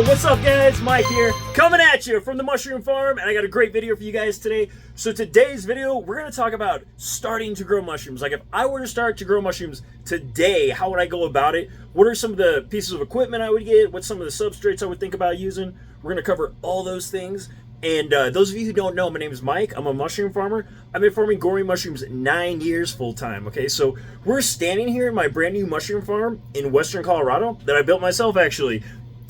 What's up guys? Mike here, coming at you from the mushroom farm, and I got a great video for you guys today. So today's video, we're going to talk about starting to grow mushrooms. Like if I were to start to grow mushrooms today, how would I go about it? What are some of the pieces of equipment I would get? What's some of the substrates I would think about using? We're going to cover all those things. And those of you who don't know, my name is Mike. I'm a mushroom farmer. I've been farming gourmet mushrooms 9 years full time. Okay, so we're standing here in my brand new mushroom farm in Western Colorado that I built myself actually.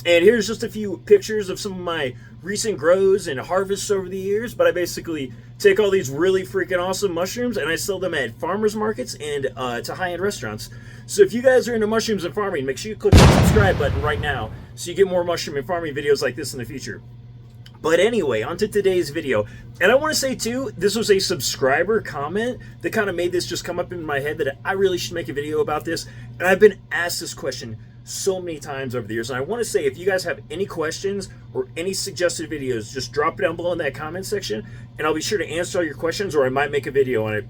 And here's just a few pictures of some of my recent grows and harvests over the years. But I basically take all these really freaking awesome mushrooms and I sell them at farmers markets and to high-end restaurants. So if you guys are into mushrooms and farming, make sure you click the subscribe button right now so you get more mushroom and farming videos like this in the future. But anyway, on to today's video. And I want to say too, this was a subscriber comment that kind of made this just come up in my head that I really should make a video about this. And I've been asked this question so many times over the years, and I want to say if you guys have any questions or any suggested videos, just drop it down below in that comment section and I'll be sure to answer all your questions, or I might make a video on it.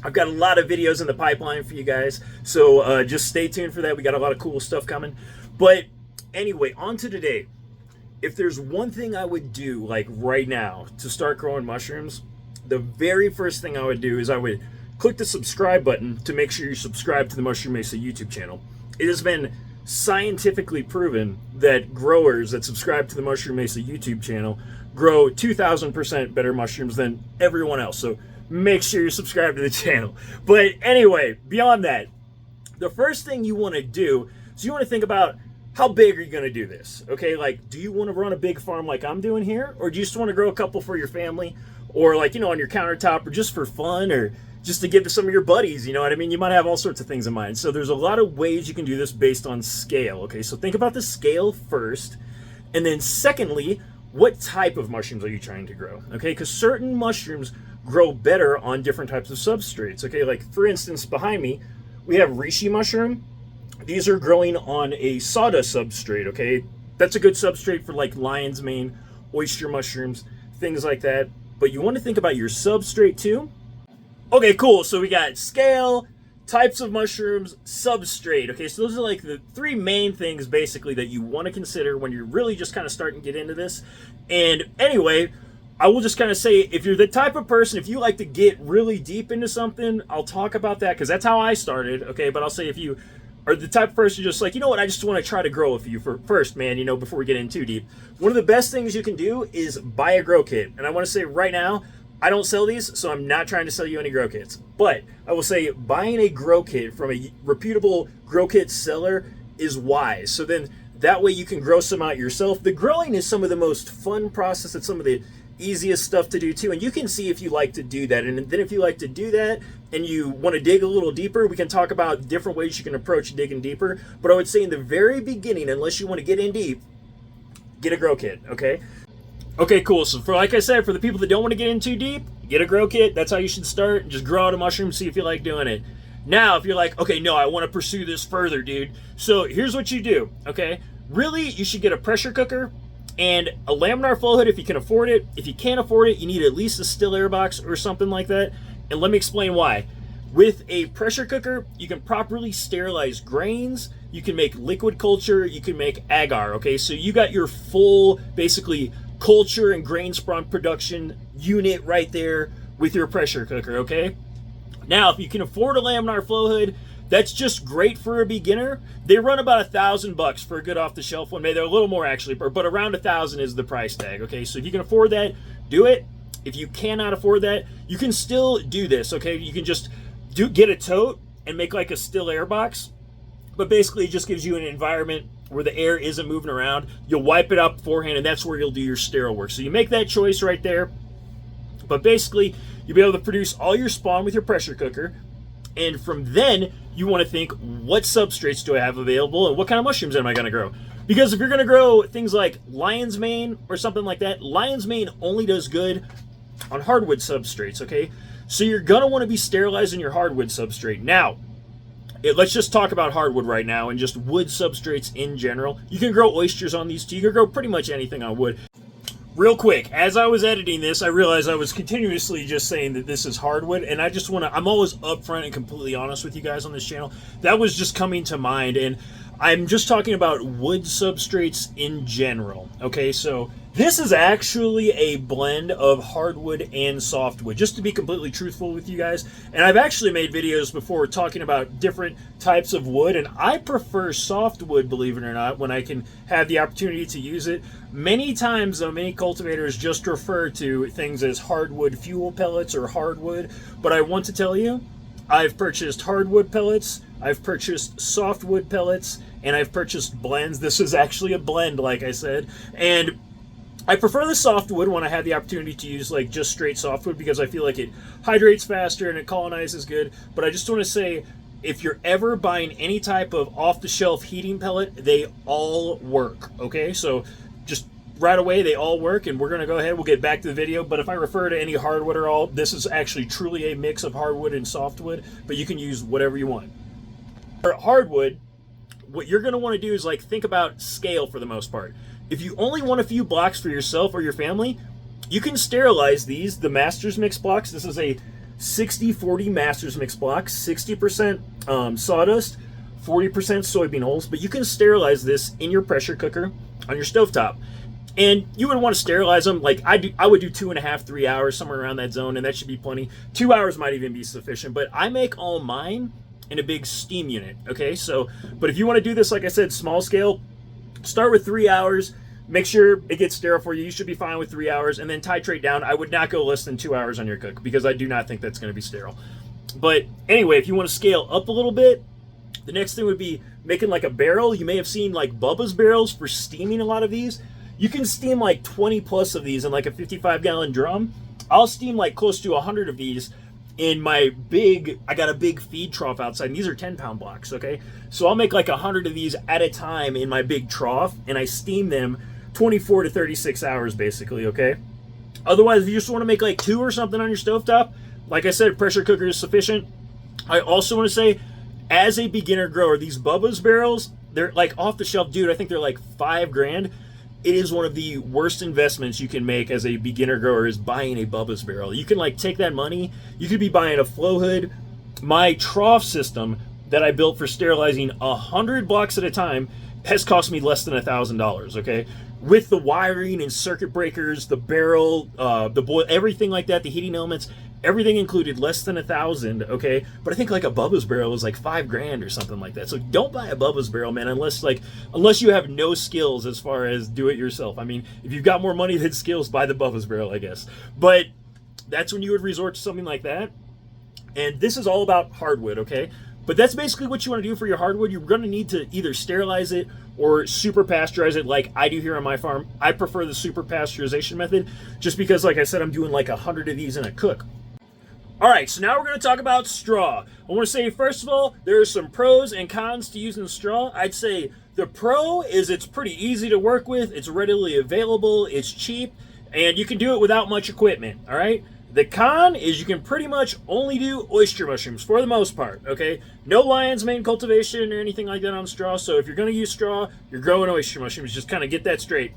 I've got a lot of videos in the pipeline for you guys, so just stay tuned for that. We got a lot of cool stuff coming. But anyway, on to today. If there's one thing I would do like right now to start growing mushrooms, the very first thing I would do is I would click the subscribe button to make sure you subscribe to the Mushroom Mesa YouTube channel. It has been scientifically proven that growers that subscribe to the Mushroom Mesa YouTube channel grow 2,000% better mushrooms than everyone else. So make sure you subscribe to the channel. But anyway, beyond that, the first thing you want to do is you want to think about how big are you going to do this? Okay, like do you want to run a big farm like I'm doing here, or do you just want to grow a couple for your family, or like, you know, on your countertop, or just for fun, or just to give to some of your buddies, you know what I mean? You might have all sorts of things in mind. So there's a lot of ways you can do this based on scale, okay? So think about the scale first, and then secondly, what type of mushrooms are you trying to grow, okay? Because certain mushrooms grow better on different types of substrates, okay? Like for instance, behind me, we have reishi mushroom. These are growing on a sawdust substrate, okay? That's a good substrate for like lion's mane, oyster mushrooms, things like that. But you want to think about your substrate too. Okay, cool. So we got scale, types of mushrooms, substrate. Okay, so those are like the three main things basically that you want to consider when you're really just kind of starting to get into this. And anyway, I will just kind of say, if you're the type of person, if you like to get really deep into something, I'll talk about that because that's how I started. Okay, but I'll say if you are the type of person just like, you know what, I just want to try to grow a few first, man, you know, before we get in too deep. One of the best things you can do is buy a grow kit. And I want to say right now, I don't sell these, so I'm not trying to sell you any grow kits. But I will say buying a grow kit from a reputable grow kit seller is wise. So then that way you can grow some out yourself. The growing is some of the most fun process. It's some of the easiest stuff to do too. And you can see if you like to do that. And then if you like to do that and you want to dig a little deeper, we can talk about different ways you can approach digging deeper. But I would say in the very beginning, unless you want to get in deep, get a grow kit, okay? Okay, cool. So for, like I said, for the people that don't want to get in too deep, get a grow kit. That's how you should start. And just grow out a mushroom, see if you like doing it. Now, if you're like, okay, no, I want to pursue this further, dude. So here's what you do, okay? Really, you should get a pressure cooker and a laminar flow hood if you can afford it. If you can't afford it, you need at least a still air box or something like that. And let me explain why. With a pressure cooker, you can properly sterilize grains. You can make liquid culture. You can make agar, okay? So you got your full, basically, culture and grain spawn production unit right there with your pressure cooker, okay? Now, if you can afford a laminar flow hood, that's just great for a beginner. They run about $1,000 for a good off-the-shelf one. Maybe they're a little more actually, but around 1,000 is the price tag, okay? So if you can afford that, do it. If you cannot afford that, you can still do this, okay? You can just get a tote and make like a still air box, but basically it just gives you an environment where the air isn't moving around. You'll wipe it up beforehand, and that's where you'll do your sterile work. So you make that choice right there. But basically, you'll be able to produce all your spawn with your pressure cooker. And from then, you want to think, what substrates do I have available, and what kind of mushrooms am I going to grow? Because if you're going to grow things like lion's mane or something like that, lion's mane only does good on hardwood substrates, okay? So you're going to want to be sterilizing your hardwood substrate. Now, let's just talk about hardwood right now and just wood substrates in general. You can grow oysters on these too. You can grow pretty much anything on wood. Real quick, as I was editing this, I realized I was continuously just saying that this is hardwood, and I just want to, I'm always upfront and completely honest with you guys on this channel. That was just coming to mind, and I'm just talking about wood substrates in general. Okay, so this is actually a blend of hardwood and softwood, just to be completely truthful with you guys. And I've actually made videos before talking about different types of wood, and I prefer softwood, believe it or not, when I can have the opportunity to use it. Many times, though, many cultivators just refer to things as hardwood fuel pellets or hardwood, but I want to tell you, I've purchased hardwood pellets, I've purchased softwood pellets, and I've purchased blends. This is actually a blend, like I said, and I prefer the softwood when I have the opportunity to use like just straight softwood because I feel like it hydrates faster and it colonizes good. But I just want to say, if you're ever buying any type of off-the-shelf heating pellet, they all work, okay? So just right away, they all work, and we're going to go ahead, we'll get back to the video, but if I refer to any hardwood or all, this is actually truly a mix of hardwood and softwood, but you can use whatever you want. For hardwood, what you're going to want to do is like think about scale for the most part. If you only want a few blocks for yourself or your family, you can sterilize these, the Master's Mix blocks. This is a 60-40 Master's Mix block, 60% sawdust, 40% soybean hulls, but you can sterilize this in your pressure cooker on your stovetop. And you would want to sterilize them like I would do 2.5, 3 hours, somewhere around that zone, and that should be plenty. 2 hours might even be sufficient, but I make all mine in a big steam unit, okay? So, but if you want to do this, like I said, small scale, start with 3 hours, make sure it gets sterile for you. You should be fine with 3 hours, and then titrate down. I would not go less than 2 hours on your cook because I do not think that's going to be sterile. But anyway, if you want to scale up a little bit, the next thing would be making like a barrel. You may have seen like Bubba's barrels for steaming a lot of these. You can steam like 20 plus of these in like a 55-gallon drum. I'll steam like close to 100 of these in my I got a big feed trough outside, and these are 10-pound blocks, okay? So I'll make like 100 of these at a time in my big trough, and I steam them 24 to 36 hours basically, okay? Otherwise, if you just want to make like 2 or something on your stovetop, like I said, pressure cooker is sufficient. I also want to say, as a beginner grower, these Bubba's barrels, they're like off the shelf, dude, I think they're like $5,000. It is one of the worst investments you can make as a beginner grower is buying a Bubba's barrel. You can like take that money, you could be buying a flow hood. My trough system that I built for sterilizing 100 blocks at a time has cost me less than $1,000, okay? With the wiring and circuit breakers, the barrel, the boil, everything like that, the heating elements, everything included, less than $1,000, okay? But I think like a Bubba's barrel is like $5,000 or something like that. So don't buy a Bubba's barrel, man, unless you have no skills as far as do it yourself. I mean, if you've got more money than skills, buy the Bubba's barrel, I guess. But that's when you would resort to something like that. And this is all about hardwood, okay? But that's basically what you want to do for your hardwood. You're going to need to either sterilize it or super pasteurize it like I do here on my farm. I prefer the super pasteurization method just because, like I said, I'm doing like 100 of these in a cook. All right, so now we're going to talk about straw. I want to say, first of all, there are some pros and cons to using straw. I'd say the pro is it's pretty easy to work with, it's readily available, it's cheap, and you can do it without much equipment, all right? The con is you can pretty much only do oyster mushrooms for the most part, okay? No lion's mane cultivation or anything like that on straw, so if you're going to use straw, you're growing oyster mushrooms. Just kind of get that straight.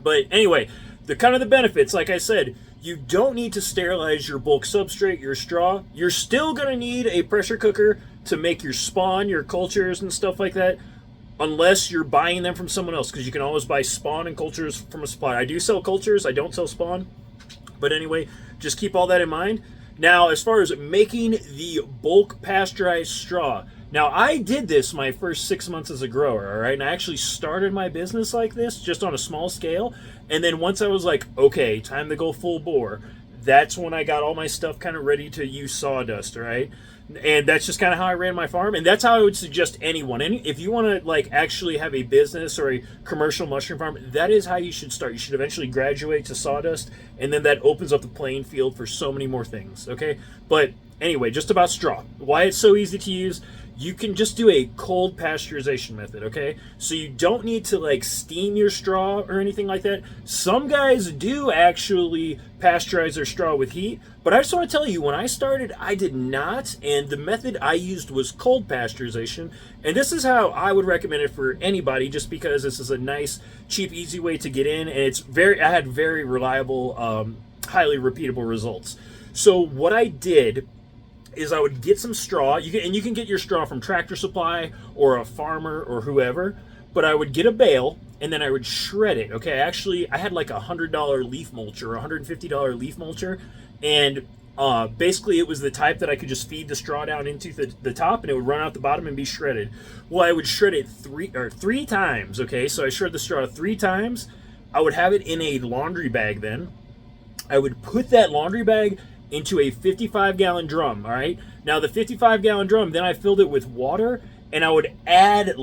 But anyway, the kind of the benefits, like I said, you don't need to sterilize your bulk substrate, your straw. You're still going to need a pressure cooker to make your spawn, your cultures and stuff like that, unless you're buying them from someone else, because you can always buy spawn and cultures from a supplier. I do sell cultures, I don't sell spawn. But anyway, just keep all that in mind. Now, as far as making the bulk pasteurized straw, now I did this my first 6 months as a grower, all right? And I actually started my business like this, just on a small scale. And then once I was like, okay, time to go full bore, that's when I got all my stuff kind of ready to use sawdust, all right? And that's just kind of how I ran my farm, and that's how I would suggest anyone. If you want to like actually have a business or a commercial mushroom farm, that is how you should start. You should eventually graduate to sawdust, and then that opens up the playing field for so many more things, okay? But anyway, just about straw. Why it's so easy to use, you can just do a cold pasteurization method, okay? So you don't need to like steam your straw or anything like that. Some guys do actually pasteurize their straw with heat, but I just want to tell you, when I started, I did not, and the method I used was cold pasteurization, and this is how I would recommend it for anybody, just because this is a nice, cheap, easy way to get in, and I had very reliable, highly repeatable results. So what I did is I would get some straw. You can get your straw from Tractor Supply or a farmer or whoever, but I would get a bale and then I would shred it. Okay, actually, I had like $100 leaf mulcher or $150 leaf mulcher, and basically it was the type that I could just feed the straw down into the top and it would run out the bottom and be shredded. Well, I would shred it three times. Okay, so I shred the straw 3 times. I would have it in a laundry bag. Then I would put that laundry bag into a 55-gallon drum. All right, now the 55-gallon drum, then I filled it with water and I would add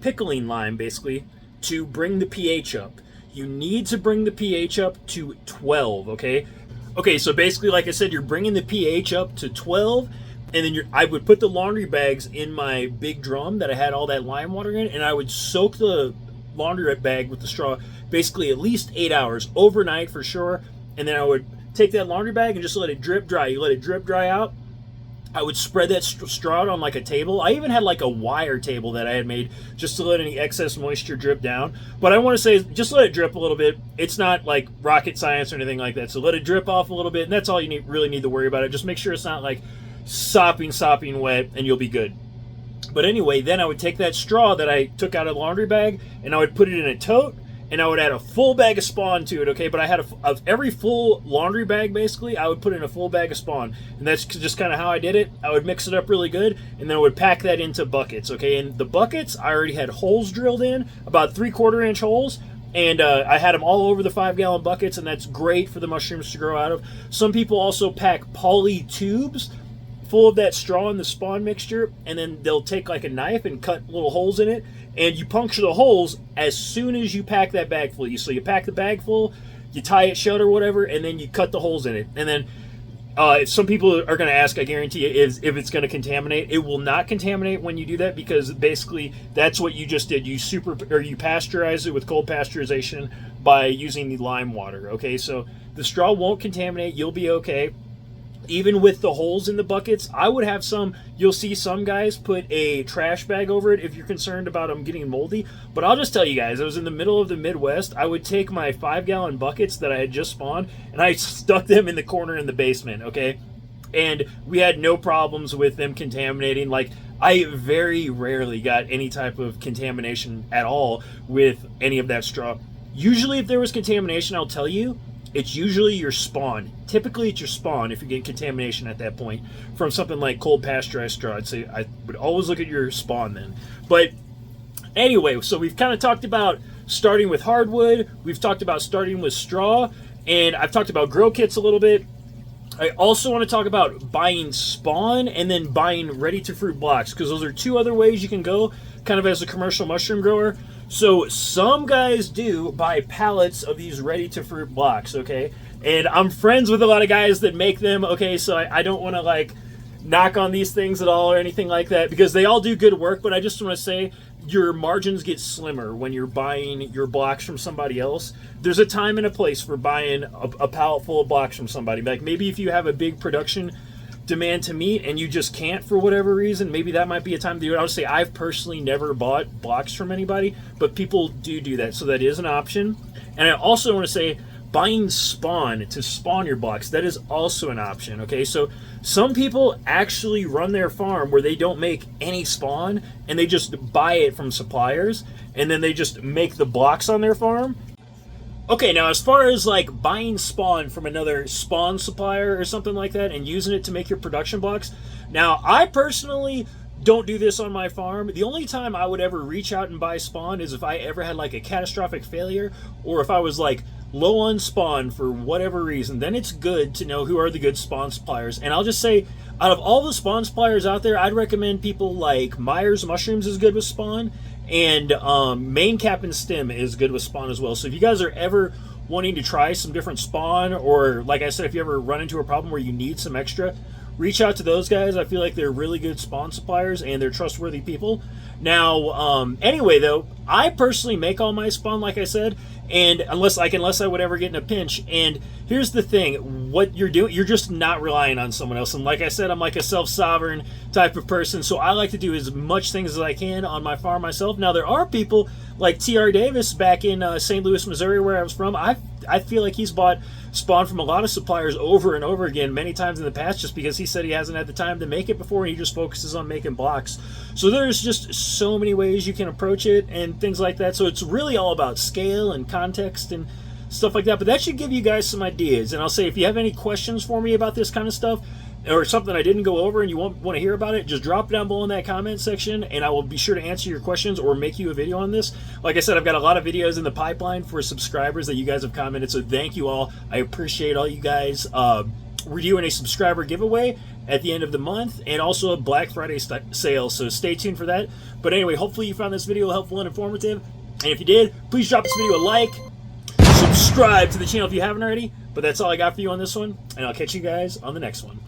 pickling lime basically to bring the pH up. You need to bring the pH up to 12. Okay, so basically, like I said, you're bringing the pH up to 12, and then I would put the laundry bags in my big drum that I had all that lime water in, and I would soak the laundry bag with the straw basically at least 8 hours, overnight for sure, and then I would take that laundry bag and just let it drip dry. You let it drip dry out. I would spread that straw out on like a table. I even had like a wire table that I had made just to let any excess moisture drip down. But I want to say, just let it drip a little bit. It's not like rocket science or anything like that. So let it drip off a little bit, and that's all you really need to worry about. It. Just make sure it's not like sopping wet, and you'll be good. But anyway, then I would take that straw that I took out of the laundry bag, and I would put it in a tote, and I would add a full bag of spawn to it, okay? But I had of every full laundry bag, basically, I would put in a full bag of spawn. And that's just kind of how I did it. I would mix it up really good, and then I would pack that into buckets, okay? And the buckets, I already had holes drilled in, about 3/4 inch holes, and I had them all over the 5-gallon buckets, and that's great for the mushrooms to grow out of. Some people also pack poly tubes full of that straw and the spawn mixture, and then they'll take like a knife and cut little holes in it, and you puncture the holes as soon as you pack that bag full. So you pack the bag full, you tie it shut or whatever, and then you cut the holes in it. And then some people are going to ask, I guarantee you, if it's going to contaminate. It will not contaminate when you do that, because basically that's what you just did. You pasteurize it with cold pasteurization by using the lime water. Okay, so the straw won't contaminate. You'll be okay. Even with the holes in the buckets, I would have you'll see some guys put a trash bag over it if you're concerned about them getting moldy. But I'll just tell you guys, I was in the middle of the Midwest. I would take my 5-gallon buckets that I had just spawned, and I stuck them in the corner in the basement, okay? And we had no problems with them contaminating. Like, I very rarely got any type of contamination at all with any of that straw. Usually if there was contamination, I'll tell you, it's usually your spawn. Typically, it's your spawn if you get contamination at that point from something like cold pasteurized straw. I'd say I would always look at your spawn then. But anyway, so we've kind of talked about starting with hardwood. We've talked about starting with straw. And I've talked about grow kits a little bit. I also want to talk about buying spawn and then buying ready-to-fruit blocks, because those are 2 other ways you can go kind of as a commercial mushroom grower. So some guys do buy pallets of these ready-to-fruit blocks, okay? And I'm friends with a lot of guys that make them, okay? So I don't want to like knock on these things at all or anything like that, because they all do good work, but I just want to say your margins get slimmer when you're buying your blocks from somebody else. There's a time and a place for buying a pallet full of blocks from somebody. Like maybe if you have a big production demand to meet and you just can't for whatever reason, maybe that might be a time to do it. I would say I've personally never bought blocks from anybody, but people do that, so that is an option. And I also want to say buying spawn to spawn your blocks, that is also an option, okay? So some people actually run their farm where they don't make any spawn and they just buy it from suppliers, and then they just make the blocks on their farm. Okay, now as far as like buying spawn from another spawn supplier or something like that and using it to make your production blocks, now I personally don't do this on my farm. The only time I would ever reach out and buy spawn is if I ever had like a catastrophic failure, or if I was like low on spawn for whatever reason. Then it's good to know who are the good spawn suppliers. And I'll just say, out of all the spawn suppliers out there, I'd recommend people like Myers Mushrooms is good with spawn, and Main Cap and Stem is good with spawn as well. So if you guys are ever wanting to try some different spawn, or like I said, if you ever run into a problem where you need some extra, reach out to those guys. I feel like they're really good spawn suppliers and they're trustworthy people. Now, anyway though, I personally make all my spawn, like I said, and unless I would ever get in a pinch. And here's the thing, what you're doing, you're just not relying on someone else. And like I said, I'm like a self-sovereign type of person, so I like to do as much things as I can on my farm myself. Now there are people like TR Davis back in St. Louis, Missouri, where I was from. I feel like he's bought spawn from a lot of suppliers over and over again many times in the past, just because he said he hasn't had the time to make it before and he just focuses on making blocks. So there's just so many ways you can approach it and things like that. So it's really all about scale and context and stuff like that. But that should give you guys some ideas. And I'll say, if you have any questions for me about this kind of stuff, or something I didn't go over and you want to hear about it, just drop it down below in that comment section and I will be sure to answer your questions or make you a video on this. Like I said, I've got a lot of videos in the pipeline for subscribers that you guys have commented, so thank you all. I appreciate all you guys. We're doing a subscriber giveaway at the end of the month and also a Black Friday sale, so stay tuned for that. But anyway, hopefully you found this video helpful and informative, and if you did, please drop this video a like, subscribe to the channel if you haven't already. But that's all I got for you on this one, and I'll catch you guys on the next one.